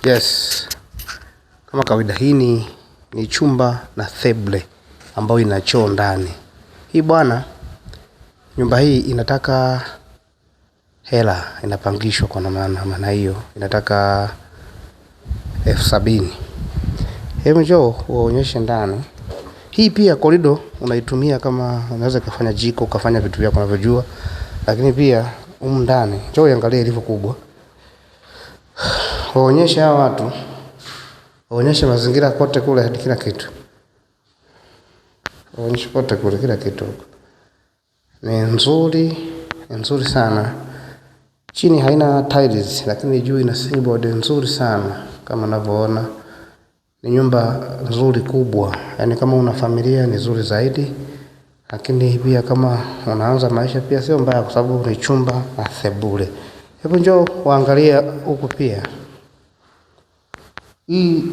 Yes, kama kawaida hii ni chumba na sebule ambayo ina choo ndani. Hii bwana, nyumba hii inataka hela, inapangishwa kwa maana hiyo. Inataka 70,000. Hebu njoo uonyeshe ndani. Hii pia korido unaitumia kama unaweza kufanya jiko, kufanya vitu vyako unavyojua. Lakini pia humu ndani, njoo uangalie ilivyo kubwa. Waonyeshe hawa watu. Waonyeshe mazingira kote kule hadi kila kitu. Waonyeshe kote kule kila kitu. Ni nzuri sana. Chini haina tiles lakini juu ina seaboard nzuri sana kama unavyoona. Ni nyumba nzuri kubwa. Yaani kama una familia ni nzuri zaidi. Lakini pia kama unaanza maisha pia sio mbaya kwa sababu ni chumba na sebule. Hebu njoo waangalia huku pia. Hii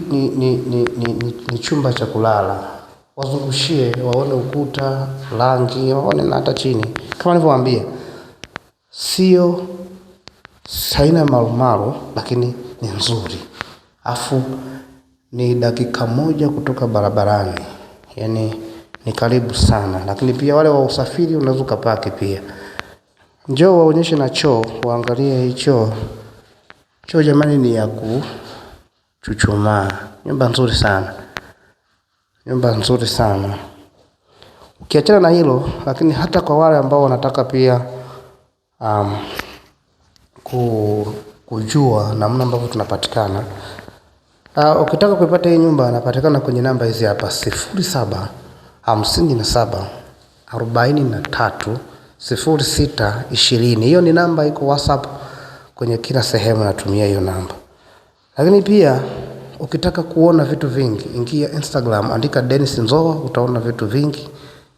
ni chumba cha kulala. Wazungushie, waone ukuta, rangi, waone na hata chini. Kama nilivyowaambia, sio haina marumaru lakini ni nzuri. Afu ni dakika moja kutoka barabarani. Yaani ni karibu sana. Lakini pia wale wa usafiri unaweza ukapaki pia. Njoo waonyeshe na choo, waangalie hii choo. Choo jamani ni ya kuchuchumaa. Nyumba nzuri sana. Nyumba nzuri sana. Ukiachana na hilo, lakini hata kwa wale ambao wanataka pia kujua namna ambavyo tunapatikana. Ukitaka kuipata hii nyumba napatikana kwenye namba hizi hapa 0757430620. Hiyo ni namba iko WhatsApp kwenye kila sehemu natumia hiyo namba. Lakini pia ukitaka kuona vitu vingi, ingia Instagram, andika Dennis Nzoa, utaona vitu vingi.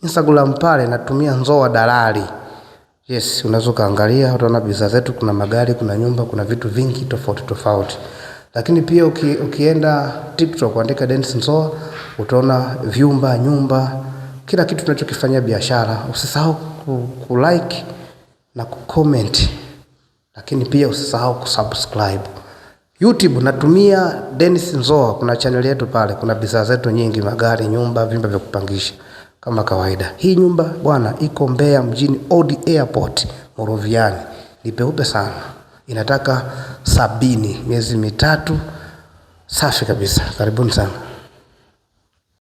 Instagram pale natumia Nzoa Dalali. Yes, unaweza kaangalia, utaona bidhaa zetu, kuna magari, kuna nyumba, kuna vitu vingi tofauti. Lakini pia ukienda TikTok andika Dennis Nzoa, utaona vyumba, nyumba, kila kitu tunachokifanyia biashara. Usisahau kulike na kucomment. Lakini pia usisahau kusubscribe. YouTube natumia Dennis Nzoa, kuna channel yetu pale, kuna bidhaa zetu nyingi, magari, nyumba, vyumba vya kupangisha kama kawaida. Hii nyumba bwana iko Mbeya mjini Old Airport, Moroviani. Ni peupe sana. Inataka 70, miezi mitatu. Safi kabisa. Karibuni sana.